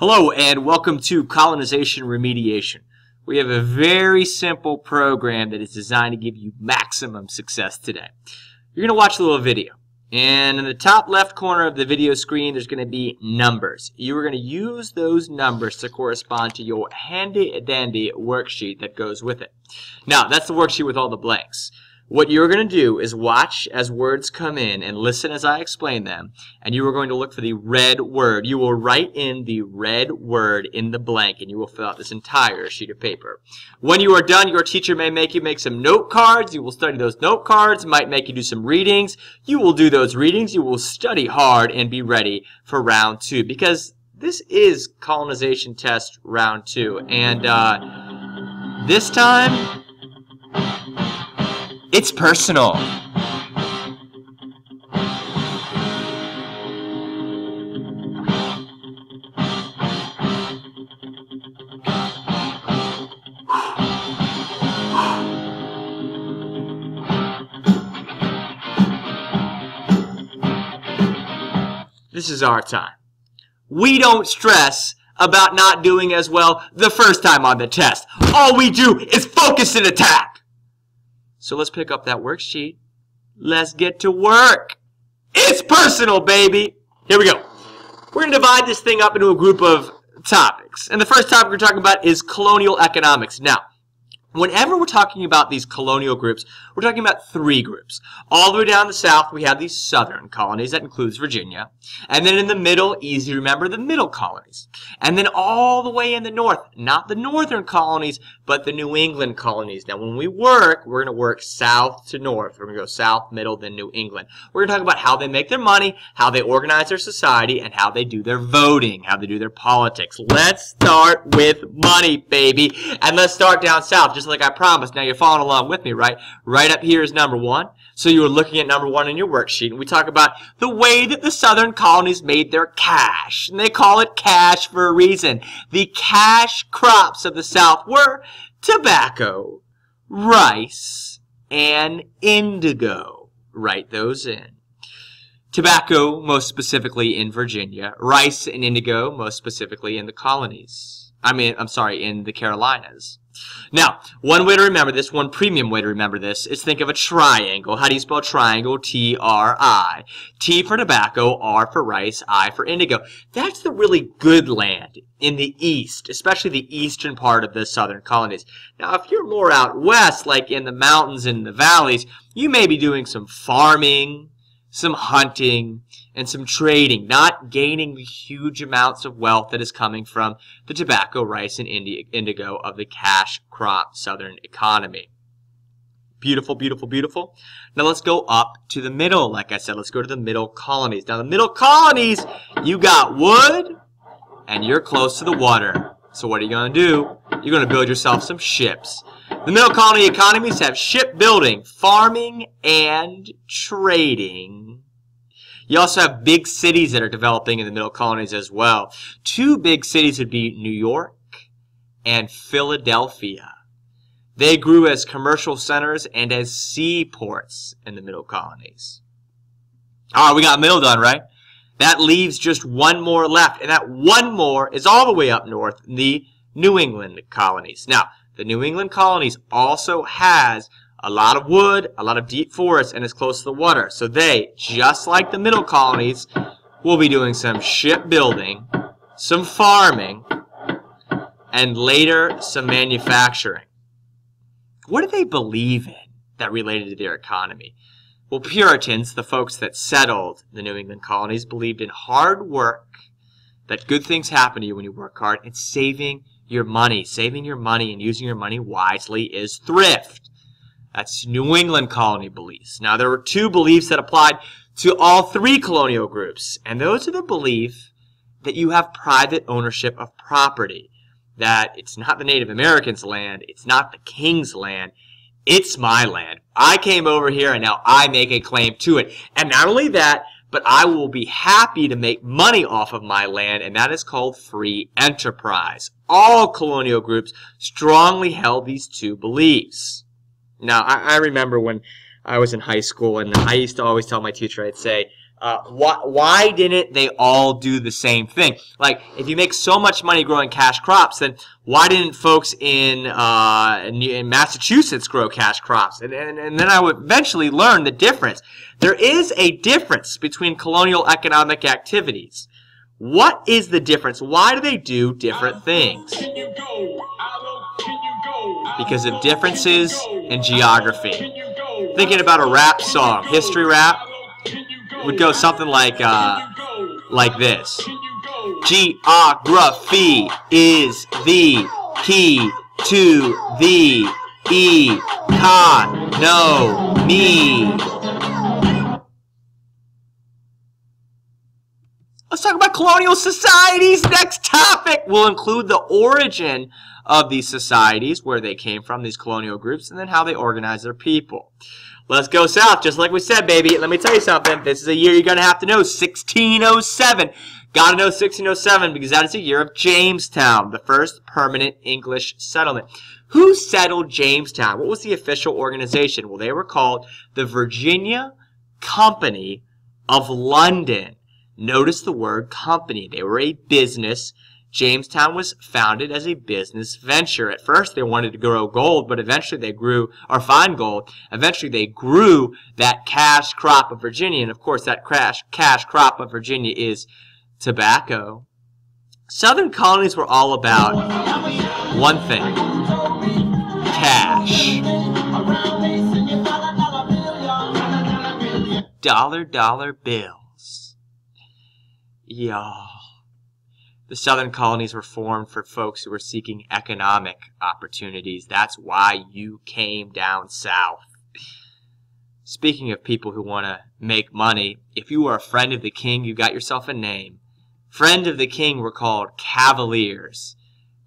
Hello and welcome to Colonization Remediation. We have a very simple program that is designed to give you maximum success today. You're going to watch a little video, and in the top left corner of the video screen there's going to be numbers. You are going to use those numbers to correspond to your handy-dandy worksheet that goes with it. Now, that's the worksheet with all the blanks. What you're going to do is watch as words come in and listen as I explain them, and you are going to look for the red word. You will write in the red word in the blank, and you will fill out this entire sheet of paper. When you are done, your teacher may make you make some note cards. You will study those note cards, might make you do some readings. You will do those readings. You will study hard and be ready for round 2, because this is colonization test round 2, and this time it's personal. This is our time. We don't stress about not doing as well the first time on the test. All we do is focus and attack. So let's pick up that worksheet. Let's get to work. It's personal, baby. Here we go. We're going to divide this thing up into a group of topics. And the first topic we're talking about is colonial economics. Now, whenever we're talking about these colonial groups, we're talking about 3 groups. All the way down the south, we have these southern colonies. That includes Virginia. And then in the middle, easy to remember, the middle colonies. And then all the way in the north, not the northern colonies, but the New England colonies. Now, when we work, we're going to work south to north. We're going to go south, middle, then New England. We're going to talk about how they make their money, how they organize their society, and how they do their voting, how they do their politics. Let's start with money, baby. And let's start down south, just like I promised. Now, you're following along with me, right? Right up here is number 1. So you were looking at number 1 in your worksheet, and we talk about the way that the southern colonies made their cash. And they call it cash for a reason. The cash crops of the South were tobacco, rice, and indigo. Write those in. Tobacco, most specifically in Virginia. Rice and indigo, most specifically in the colonies. In the Carolinas. Now, one way to remember this, one premium way to remember this, is think of a triangle. How do you spell triangle? T-R-I. T for tobacco, R for rice, I for indigo. That's the really good land in the east, especially the eastern part of the southern colonies. Now, if you're more out west, like in the mountains and the valleys, you may be doing some farming, some hunting, and some trading, not gaining the huge amounts of wealth that is coming from the tobacco, rice, and indigo of the cash crop southern economy. Beautiful, beautiful, beautiful. Now let's go up to the middle. Like I said, let's go to the middle colonies. Now the middle colonies, you got wood, and you're close to the water. So what are you going to do? You're going to build yourself some ships. The middle colony economies have shipbuilding, farming, and trading. You also have big cities that are developing in the middle colonies as well. 2 big cities would be New York and Philadelphia. They grew as commercial centers and as seaports in the middle colonies. All right, we got middle done, right? That leaves just 1 more left, and that 1 more is all the way up north in the New England colonies. Now, the New England colonies also has a lot of wood, a lot of deep forests, and is close to the water. So they, just like the middle colonies, will be doing some shipbuilding, some farming, and later some manufacturing. What do they believe in that related to their economy? Well, Puritans, the folks that settled the New England colonies, believed in hard work, that good things happen to you when you work hard, and saving your money. Saving your money and using your money wisely is thrift. That's New England colony beliefs. Now, there were 2 beliefs that applied to all 3 colonial groups, and those are the belief that you have private ownership of property, that it's not the Native Americans' land, it's not the king's land, it's my land. I came over here, and now I make a claim to it. And not only that, but I will be happy to make money off of my land, and that is called free enterprise. All colonial groups strongly held these 2 beliefs. Now, I remember when I was in high school, and I used to always tell my teacher, I'd say, Why didn't they all do the same thing? Like, if you make so much money growing cash crops, then why didn't folks in Massachusetts grow cash crops? And then I would eventually learn the difference. There is a difference between colonial economic activities. What is the difference? Why do they do different things? Because of differences in geography. Thinking about a rap song, history rap, would go something like this. Geography is the key to the economy. Let's talk about colonial societies. Next topic will include the origin of these societies, where they came from, these colonial groups, and then how they organize their people. Let's go south, just like we said, baby. Let me tell you something. This is a year you're going to have to know, 1607. Got to know 1607 because that is the year of Jamestown, the first permanent English settlement. Who settled Jamestown? What was the official organization? Well, they were called the Virginia Company of London. Notice the word company. They were a business. Jamestown was founded as a business venture. At first, they wanted to grow gold, but eventually they grew, or find gold. Eventually, they grew that cash crop of Virginia. And of course, that cash crop of Virginia is tobacco. Southern colonies were all about one thing: cash. Dollar bills. Y'all. The southern colonies were formed for folks who were seeking economic opportunities. That's why you came down south. Speaking of people who want to make money, if you were a friend of the king, you got yourself a name. Friend of the king were called Cavaliers.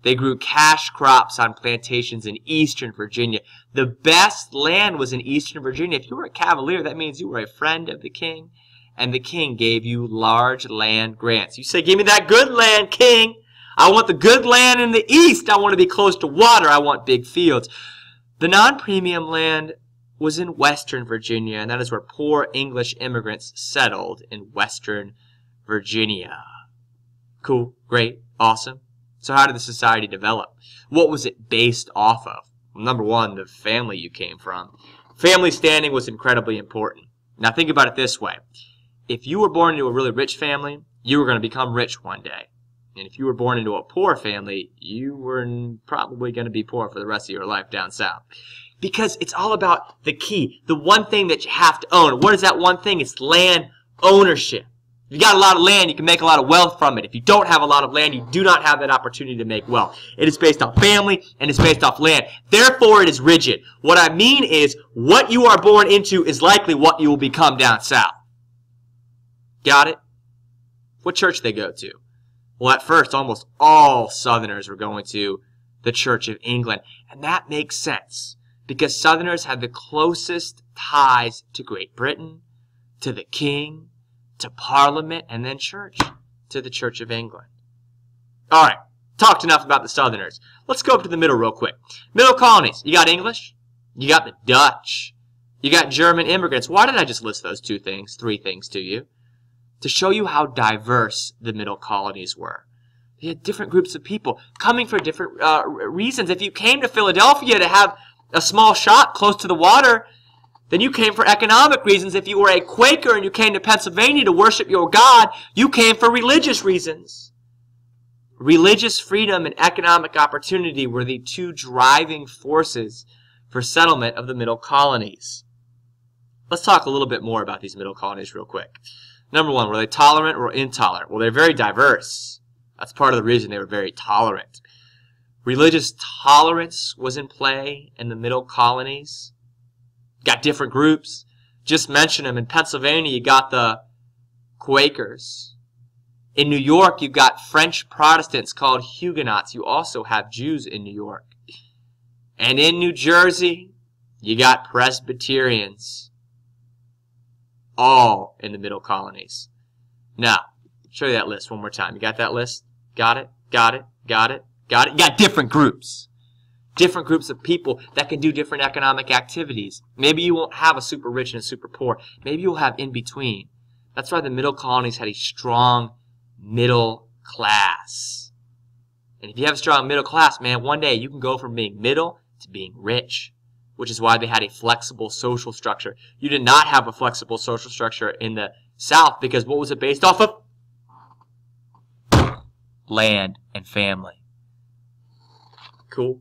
They grew cash crops on plantations in eastern Virginia. The best land was in eastern Virginia. If you were a Cavalier, that means you were a friend of the king. And the king gave you large land grants. You say, give me that good land, king. I want the good land in the east. I want to be close to water. I want big fields. The non-premium land was in western Virginia, and that is where poor English immigrants settled in western Virginia. Cool, great, awesome. So how did the society develop? What was it based off of? Well, number one, the family you came from. Family standing was incredibly important. Now think about it this way. If you were born into a really rich family, you were going to become rich one day. And if you were born into a poor family, you were probably going to be poor for the rest of your life down south. Because it's all about the key, the one thing that you have to own. What is that one thing? It's land ownership. If you got a lot of land, you can make a lot of wealth from it. If you don't have a lot of land, you do not have that opportunity to make wealth. It is based on family, and it's based off land. Therefore, it is rigid. What I mean is, what you are born into is likely what you will become down south. Got it? What church they go to? Well, at first, almost all Southerners were going to the Church of England. And that makes sense, because Southerners had the closest ties to Great Britain, to the king, to Parliament, and then church, to the Church of England. All right, talked enough about the Southerners. Let's go up to the middle real quick. Middle colonies. You got English. You got the Dutch. You got German immigrants. Why did I just list those three things to you? To show you how diverse the middle colonies were. They had different groups of people coming for different reasons. If you came to Philadelphia to have a small shop close to the water, then you came for economic reasons. If you were a Quaker and you came to Pennsylvania to worship your God, you came for religious reasons. Religious freedom and economic opportunity were the two driving forces for settlement of the middle colonies. Let's talk a little bit more about these middle colonies real quick. Number one, were they tolerant or intolerant? Well, they're very diverse. That's part of the reason they were very tolerant. Religious tolerance was in play in the middle colonies. Got different groups. Just mention them. In Pennsylvania, you got the Quakers. In New York, you've got French Protestants called Huguenots. You also have Jews in New York. And in New Jersey, you got Presbyterians. All in the middle colonies. Now, show you that list one more time. You got that list? Got it? Got it? Got it? Got it? You got different groups. Different groups of people that can do different economic activities. Maybe you won't have a super rich and a super poor. Maybe you'll have in between. That's why the middle colonies had a strong middle class. And if you have a strong middle class, man, one day you can go from being middle to being rich, which is why they had a flexible social structure. You did not have a flexible social structure in the South because what was it based off of? Land and family. Cool.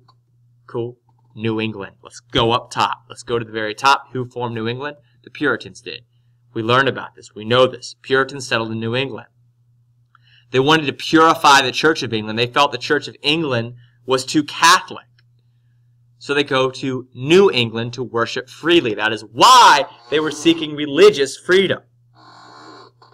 Cool. New England. Let's go up top. Let's go to the very top. Who formed New England? The Puritans did. We learned about this. We know this. Puritans settled in New England. They wanted to purify the Church of England. They felt the Church of England was too Catholic. So they go to New England to worship freely. That is why they were seeking religious freedom.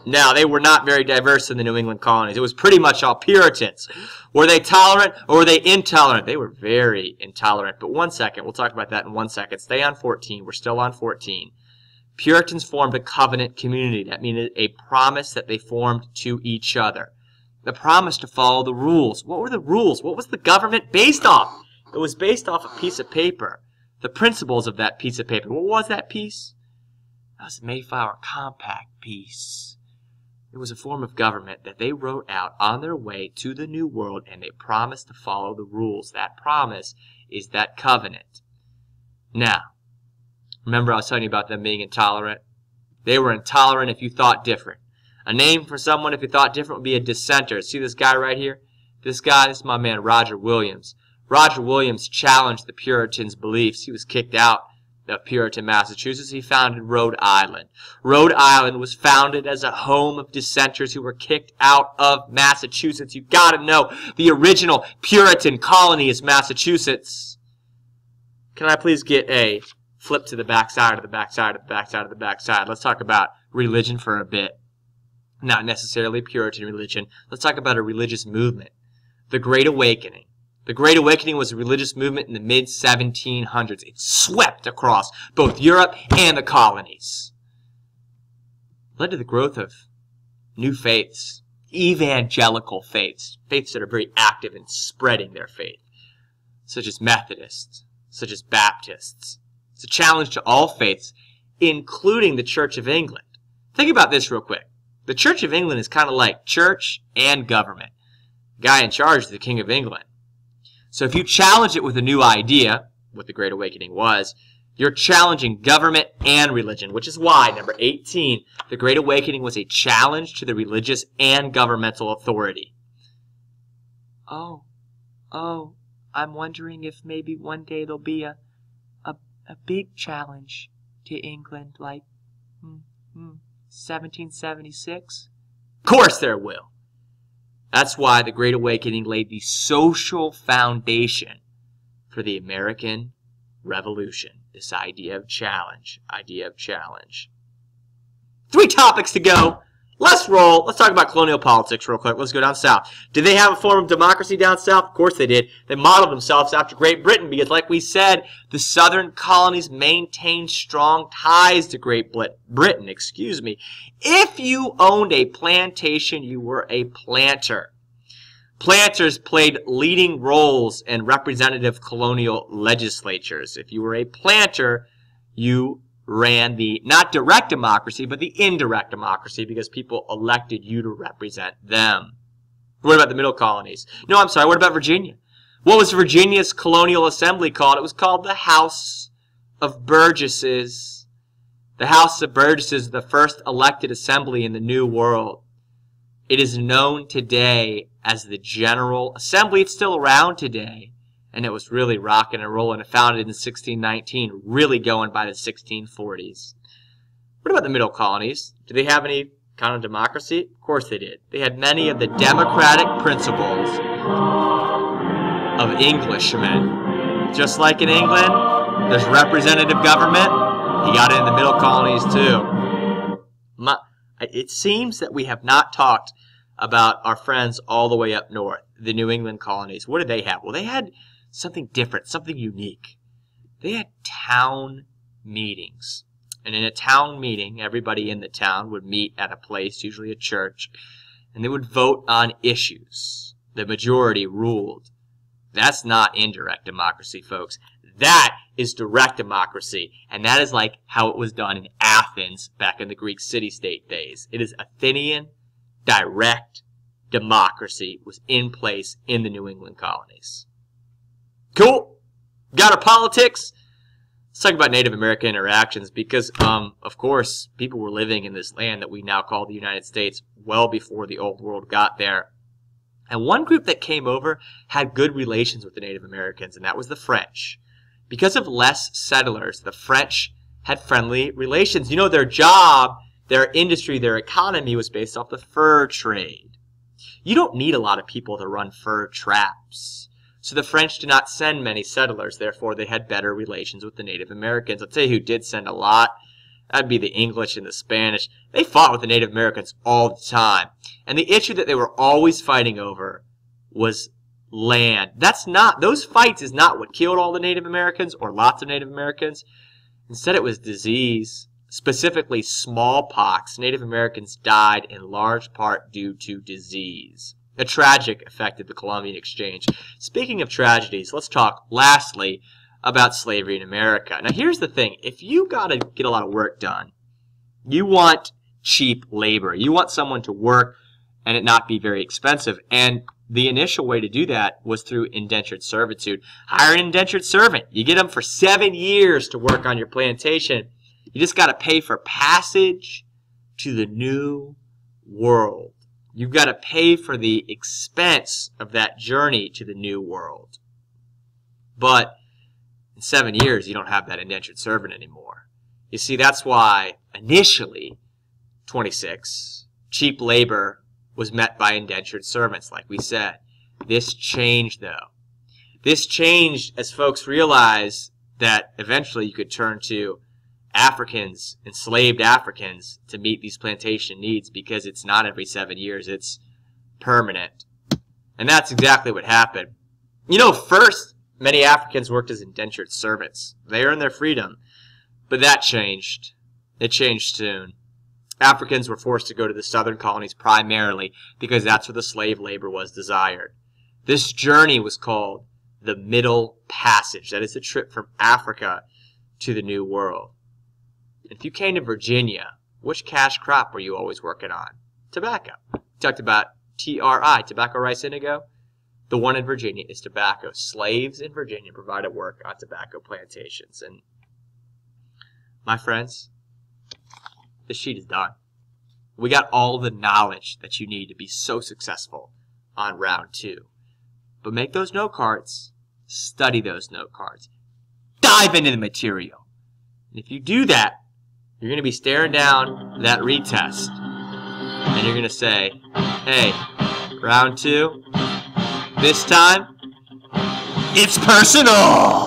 Now, they were not very diverse in the New England colonies. It was pretty much all Puritans. Were they tolerant or were they intolerant? They were very intolerant. But 1 second. We'll talk about that in 1 second. Stay on 14. We're still on 14. Puritans formed a covenant community. That means a promise that they formed to each other. The promise to follow the rules. What were the rules? What was the government based off? It was based off a piece of paper. The principles of that piece of paper. What was that piece? That was the Mayflower Compact piece. It was a form of government that they wrote out on their way to the New World, and they promised to follow the rules. That promise is that covenant. Now, remember I was telling you about them being intolerant? They were intolerant if you thought different. A name for someone if you thought different would be a dissenter. See this guy right here? This is my man Roger Williams. Roger Williams challenged the Puritans' beliefs. He was kicked out of Puritan, Massachusetts. He founded Rhode Island. Rhode Island was founded as a home of dissenters who were kicked out of Massachusetts. You gotta know, the original Puritan colony is Massachusetts. Can I please get a flip to the backside of the backside of the backside of the backside? Let's talk about religion for a bit. Not necessarily Puritan religion. Let's talk about a religious movement. The Great Awakening. The Great Awakening was a religious movement in the mid-1700s. It swept across both Europe and the colonies. It led to the growth of new faiths, evangelical faiths, faiths that are very active in spreading their faith, such as Methodists, such as Baptists. It's a challenge to all faiths, including the Church of England. Think about this real quick. The Church of England is kind of like church and government. The guy in charge is the King of England. So if you challenge it with a new idea, what the Great Awakening was, you're challenging government and religion, which is why, number 18, the Great Awakening was a challenge to the religious and governmental authority. Oh, I'm wondering if maybe one day there'll be a big challenge to England, like 1776? Of course there will. That's why the Great Awakening laid the social foundation for the American Revolution. This idea of challenge. 3 topics to go. Let's roll. Let's talk about colonial politics real quick. Let's go down south. Did they have a form of democracy down south? Of course they did. They modeled themselves after Great Britain because, like we said, the southern colonies maintained strong ties to Great Britain. If you owned a plantation, you were a planter. Planters played leading roles in representative colonial legislatures. If you were a planter, you ran the, not direct democracy, but the indirect democracy because people elected you to represent them. What about the middle colonies? No, I'm sorry, what about Virginia? What was Virginia's colonial assembly called? It was called the House of Burgesses. The House of Burgesses is the first elected assembly in the New World. It is known today as the General Assembly. It's still around today. And it was really rocking and rolling. It founded in 1619, really going by the 1640s. What about the middle colonies? Did they have any kind of democracy? Of course they did. They had many of the democratic principles of Englishmen. Just like in England, there's representative government. You got it in the middle colonies too. It seems that we have not talked about our friends all the way up north, the New England colonies. What did they have? Well, they had something different, something unique. They had town meetings. And in a town meeting, everybody in the town would meet at a place, usually a church, and they would vote on issues. The majority ruled. That's not indirect democracy, folks. That is direct democracy, and that is like how it was done in Athens back in the Greek city-state days. It is Athenian direct democracy was in place in the New England colonies. Cool. Got our politics. Let's talk about Native American interactions because, of course, people were living in this land that we now call the United States well before the Old World got there. And one group that came over had good relations with the Native Americans, and that was the French. Because of less settlers, the French had friendly relations. You know, their job, their industry, their economy was based off the fur trade. You don't need a lot of people to run fur traps. So the French did not send many settlers, therefore they had better relations with the Native Americans. I'll tell you who did send a lot. That'd be the English and the Spanish. They fought with the Native Americans all the time. And the issue that they were always fighting over was land. Those fights is not what killed all the Native Americans or lots of Native Americans. Instead it was disease, specifically smallpox. Native Americans died in large part due to disease. A tragic affected the Columbian Exchange. Speaking of tragedies, let's talk lastly about slavery in America. Now here's the thing. If you gotta get a lot of work done, you want cheap labor. You want someone to work and it not be very expensive. And the initial way to do that was through indentured servitude. Hire an indentured servant. You get them for 7 years to work on your plantation. You just got to pay for passage to the new world. You've got to pay for the expense of that journey to the new world. But in 7 years, you don't have that indentured servant anymore. You see, that's why initially, 26, cheap labor was met by indentured servants, like we said. This changed, though. This changed as folks realized that eventually you could turn to Africans, enslaved Africans, to meet these plantation needs because it's not every 7 years, it's permanent. And that's exactly what happened. You know, first, many Africans worked as indentured servants. They earned their freedom, but that changed. It changed soon. Africans were forced to go to the southern colonies primarily because that's where the slave labor was desired. This journey was called the Middle Passage. That is the trip from Africa to the New World. If you came to Virginia, which cash crop were you always working on? Tobacco. We talked about TRI, tobacco, rice, indigo. The one in Virginia is tobacco. Slaves in Virginia provided work on tobacco plantations. And my friends, this sheet is done. We got all the knowledge that you need to be so successful on round 2. But make those note cards. Study those note cards. Dive into the material. And if you do that, you're going to be staring down that retest. And you're going to say, hey, round 2, this time, it's personal!